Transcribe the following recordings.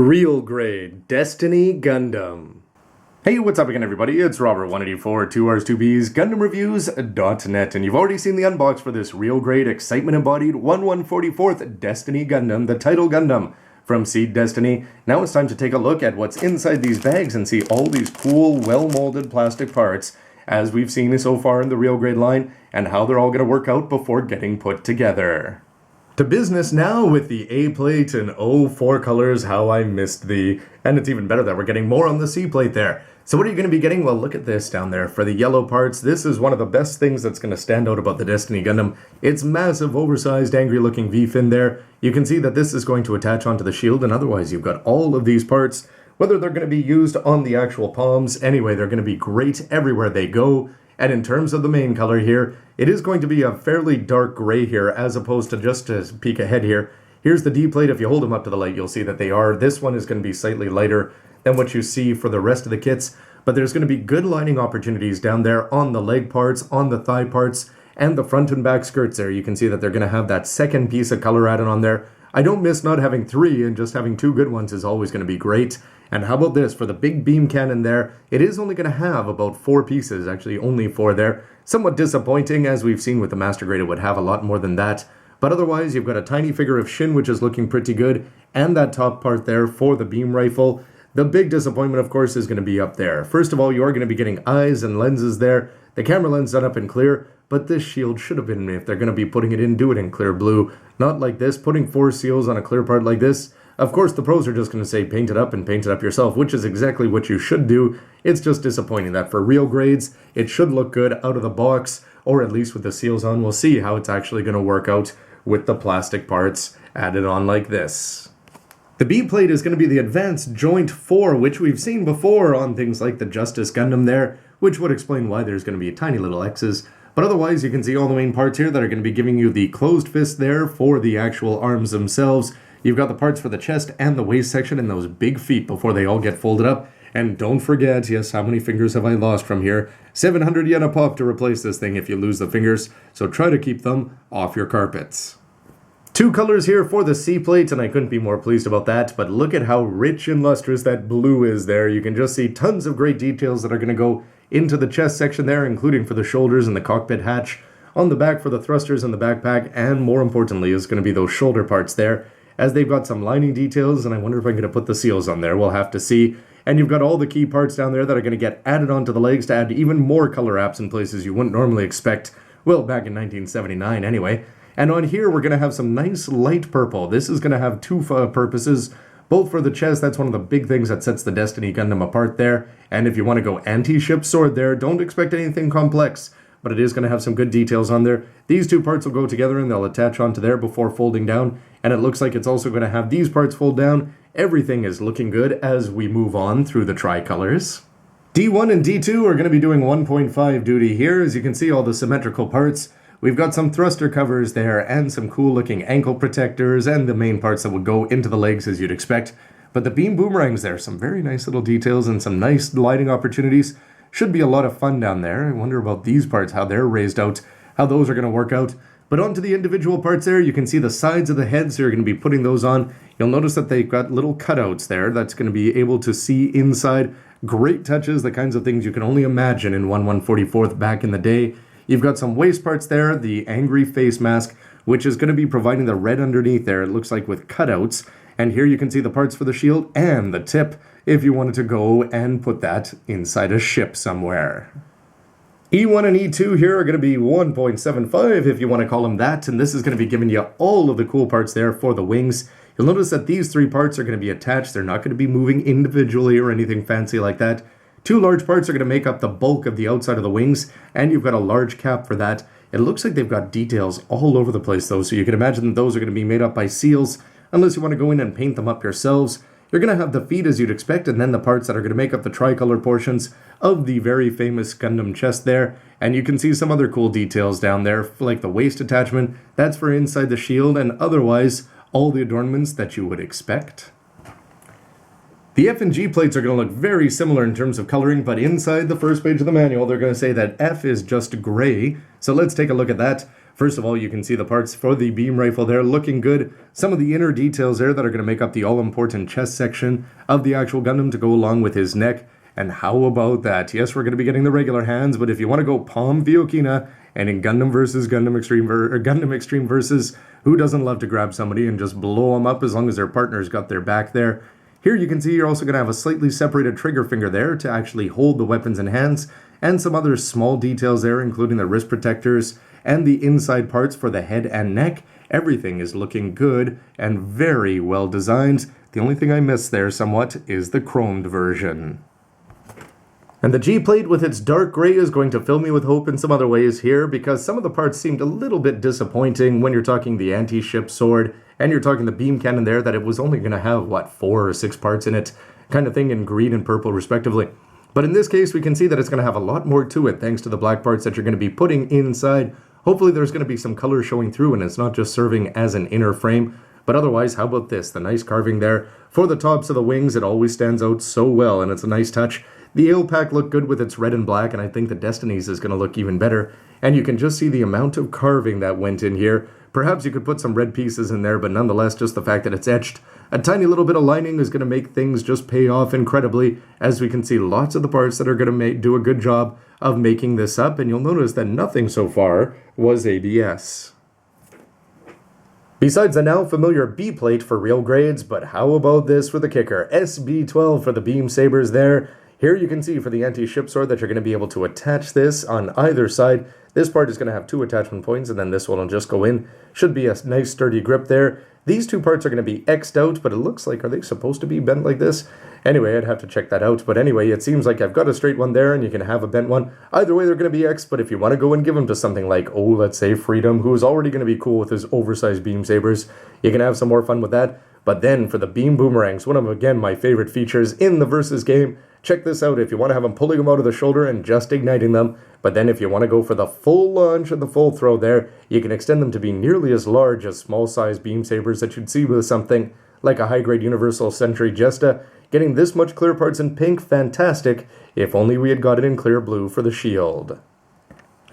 Real grade Destiny Gundam. Hey, what's up again, everybody? It's Robert184, 2Rs, 2Bs, GundamReviews.net, and you've already seen the unbox for this real grade, excitement embodied 1144th Destiny Gundam, the title Gundam from Seed Destiny. Now it's time to take a look at what's inside these bags and see all these cool, well-molded plastic parts, as we've seen so far in the real grade line, and how they're all going to work out before getting put together. To business now with the A plate and four colors, how I missed thee. And it's even better that we're getting more on the C plate there. So what are you going to be getting? Well, look at this down there. For the yellow parts, this is one of the best things that's going to stand out about the Destiny Gundam. It's massive, oversized, angry-looking V-fin there. You can see that this is going to attach onto the shield, and otherwise you've got all of these parts, whether they're going to be used on the actual palms. Anyway, they're going to be great everywhere they go. And in terms of the main color here, it is going to be a fairly dark gray here, as opposed to, just to peek ahead here, here's the D plate. If you hold them up to the light, you'll see that they are. This one is going to be slightly lighter than what you see for the rest of the kits, but there's going to be good lining opportunities down there on the leg parts, on the thigh parts, and the front and back skirts there. You can see that they're going to have that second piece of color added on there. I don't miss not having three, and just having two good ones is always going to be great. And how about this, for the big beam cannon there, it is only going to have about 4 pieces, actually only 4 there. Somewhat disappointing, as we've seen with the Master Grade, it would have a lot more than that. But otherwise, you've got a tiny figure of Shinn, which is looking pretty good, and that top part there for the beam rifle. The big disappointment, of course, is going to be up there. First of all, you are going to be getting eyes and lenses there. The camera lens done up in clear, but this shield should have been, if they're going to be putting it in, do it in clear blue. Not like this, putting 4 seals on a clear part like this. Of course, the pros are just going to say paint it up and paint it up yourself, which is exactly what you should do. It's just disappointing that for real grades, it should look good out of the box, or at least with the seals on. We'll see how it's actually going to work out with the plastic parts added on like this. The B plate is going to be the Advanced Joint 4, which we've seen before on things like the Justice Gundam there, which would explain why there's going to be tiny little X's. But otherwise, you can see all the main parts here that are going to be giving you the closed fist there for the actual arms themselves. You've got the parts for the chest and the waist section and those big feet before they all get folded up. And don't forget, yes, how many fingers have I lost from here? 700 yen a pop to replace this thing if you lose the fingers, so try to keep them off your carpets. 2 colors here for the C plate, and I couldn't be more pleased about that, but look at how rich and lustrous that blue is there. You can just see tons of great details that are going to go into the chest section there, including for the shoulders and the cockpit hatch, on the back for the thrusters and the backpack, and more importantly is going to be those shoulder parts there, as they've got some lining details, and I wonder if I'm going to put the seals on there. We'll have to see. And you've got all the key parts down there that are going to get added onto the legs to add even more color apps in places you wouldn't normally expect. Well, back in 1979 anyway. And on here, we're going to have some nice light purple. This is going to have 2 purposes, both for the chest. That's one of the big things that sets the Destiny Gundam apart there. And if you want to go anti-ship sword there, don't expect anything complex, but it is going to have some good details on there. These 2 parts will go together and they'll attach onto there before folding down. And it looks like it's also going to have these parts fold down. Everything is looking good as we move on through the tricolors. D1 and D2 are going to be doing 1.5 duty here. As you can see, all the symmetrical parts. We've got some thruster covers there and some cool looking ankle protectors and the main parts that would go into the legs as you'd expect. But the beam boomerangs there, some very nice little details and some nice lighting opportunities. Should be a lot of fun down there. I wonder about these parts, how they're raised out, how those are going to work out. But onto the individual parts there, you can see the sides of the heads, so you're going to be putting those on. You'll notice that they've got little cutouts there that's going to be able to see inside. Great touches, the kinds of things you can only imagine in 1144th back in the day. You've got some waist parts there, the angry face mask, which is going to be providing the red underneath there, it looks like with cutouts. And here you can see the parts for the shield and the tip, if you wanted to go and put that inside a ship somewhere. E1 and E2 here are going to be 1.75 if you want to call them that, and this is going to be giving you all of the cool parts there for the wings. You'll notice that these 3 parts are going to be attached. They're not going to be moving individually or anything fancy like that. 2 large parts are going to make up the bulk of the outside of the wings, and you've got a large cap for that. It looks like they've got details all over the place though, so you can imagine that those are going to be made up by seals, unless you want to go in and paint them up yourselves. You're going to have the feet as you'd expect, and then the parts that are going to make up the tricolor portions of the very famous Gundam chest there. And you can see some other cool details down there, like the waist attachment. That's for inside the shield, and otherwise, all the adornments that you would expect. The F and G plates are going to look very similar in terms of coloring, but inside the first page of the manual, they're going to say that F is just gray. So let's take a look at that. First of all, you can see the parts for the beam rifle there looking good. Some of the inner details there that are going to make up the all-important chest section of the actual Gundam to go along with his neck. And how about that? Yes, we're going to be getting the regular hands, but if you want to go Palm Vyokina, and in Gundam versus Gundam Extreme or Gundam Extreme versus, who doesn't love to grab somebody and just blow them up as long as their partner's got their back there? Here you can see you're also going to have a slightly separated trigger finger there to actually hold the weapons in hands, and some other small details there, including the wrist protectors and the inside parts for the head and neck. Everything is looking good and very well designed. The only thing I missed there somewhat is the chromed version. And the G-plate with its dark gray is going to fill me with hope in some other ways here, because some of the parts seemed a little bit disappointing when you're talking the anti-ship sword and you're talking the beam cannon there, that it was only going to have, what, 4 or 6 parts in it, kind of thing, in green and purple respectively. But in this case, we can see that it's going to have a lot more to it thanks to the black parts that you're going to be putting inside. Hopefully there's going to be some color showing through and it's not just serving as an inner frame. But otherwise, how about this? The nice carving there for the tops of the wings. It always stands out so well and it's a nice touch. The ale pack looked good with its red and black, and I think the Destiny's is going to look even better. And you can just see the amount of carving that went in here. Perhaps you could put some red pieces in there, but nonetheless, just the fact that it's etched, a tiny little bit of lining is going to make things just pay off incredibly, as we can see lots of the parts that are going to do a good job of making this up, and you'll notice that nothing so far was ABS. Besides the now familiar B-plate for real grades, but how about this for the kicker? SB12 for the beam sabers there. Here you can see for the anti-ship sword that you're going to be able to attach this on either side. This part is going to have 2 attachment points, and then this one will just go in. Should be a nice sturdy grip there. These 2 parts are going to be X'd out, but it looks like, are they supposed to be bent like this? Anyway, I'd have to check that out. But anyway, it seems like I've got a straight one there, and you can have a bent one. Either way, they're going to be X, but if you want to go and give them to something like, oh, let's say Freedom, who's already going to be cool with his oversized beam sabers, you can have some more fun with that. But then for the beam boomerangs, one of, again, my favorite features in the Versus game. Check this out if you want to have them pulling them out of the shoulder and just igniting them. But then if you want to go for the full launch and the full throw there, you can extend them to be nearly as large as small-size beam sabers that you'd see with something like a high-grade Universal Century Jesta. Getting this much clear parts in pink, fantastic. If only we had got it in clear blue for the shield.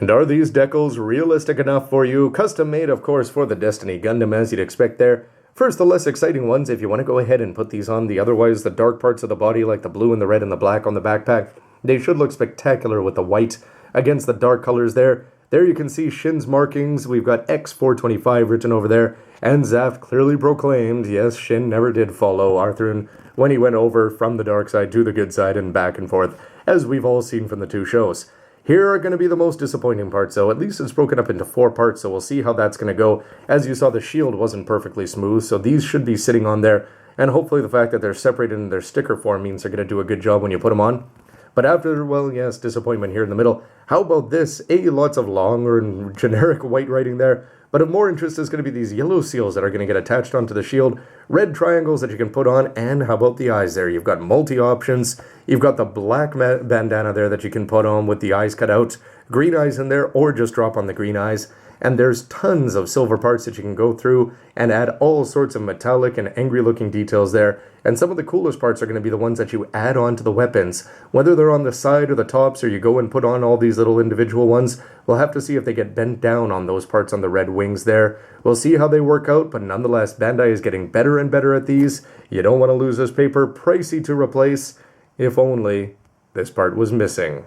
And are these decals realistic enough for you? Custom made, of course, for the Destiny Gundam, as you'd expect there. First, the less exciting ones, if you want to go ahead and put these on the otherwise the dark parts of the body, like the blue and the red and the black on the backpack, they should look spectacular with the white against the dark colors there. There you can see Shinn's markings. We've got X425 written over there, and Zaf clearly proclaimed, yes, Shinn never did follow Arthur when he went over from the dark side to the good side and back and forth, as we've all seen from the 2 shows. Here are going to be the most disappointing parts, though. At least it's broken up into 4 parts, so we'll see how that's going to go. As you saw, the shield wasn't perfectly smooth, so these should be sitting on there. And hopefully the fact that they're separated in their sticker form means they're going to do a good job when you put them on. But after, well, yes, disappointment here in the middle. How about this? Lots of long or generic white writing there. But of more interest is going to be these yellow seals that are going to get attached onto the shield, red triangles that you can put on, and how about the eyes there? You've got multi-options. You've got the black bandana there that you can put on with the eyes cut out, green eyes in there, or just drop on the green eyes. And there's tons of silver parts that you can go through and add all sorts of metallic and angry-looking details there. And some of the coolest parts are going to be the ones that you add on to the weapons. Whether they're on the side or the tops, or you go and put on all these little individual ones, we'll have to see if they get bent down on those parts on the red wings there. We'll see how they work out, but nonetheless, Bandai is getting better and better at these. You don't want to lose this paper. Pricey to replace. If only this part was missing.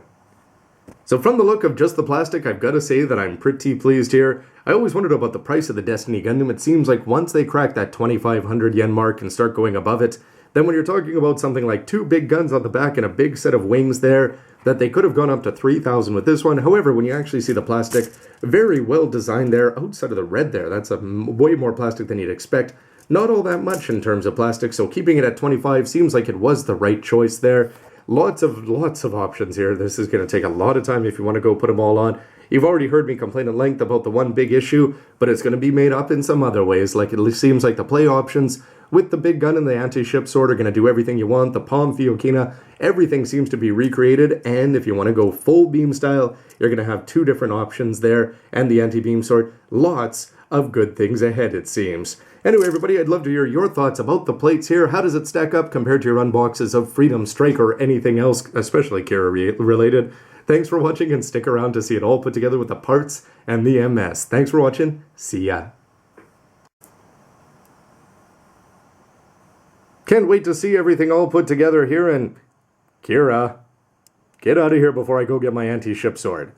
So from the look of just the plastic, I've got to say that I'm pretty pleased here. I always wondered about the price of the Destiny Gundam. It seems like once they crack that 2,500 yen mark and start going above it, then when you're talking about something like 2 big guns on the back and a big set of wings there, that they could have gone up to 3,000 with this one. However, when you actually see the plastic, very well designed there. Outside of the red there, that's way more plastic than you'd expect. Not all that much in terms of plastic, so keeping it at 25 seems like it was the right choice there. Lots of options here. This is going to take a lot of time if you want to go put them all on. You've already heard me complain at length about the one big issue, but it's going to be made up in some other ways. Like, it seems like the play options with the big gun and the anti-ship sword are going to do everything you want. The Palm Vyokina, everything seems to be recreated. And if you want to go full beam style, you're going to have 2 different options there. And the anti-beam sword. Lots of good things ahead, it seems. Anyway, everybody, I'd love to hear your thoughts about the plates here. How does it stack up compared to your unboxes of Freedom, Strike, or anything else, especially Kira related? Thanks for watching, and stick around to see it all put together with the parts and the MS. Thanks for watching. See ya. Can't wait to see everything all put together here, and Kira, get out of here before I go get my anti-ship sword.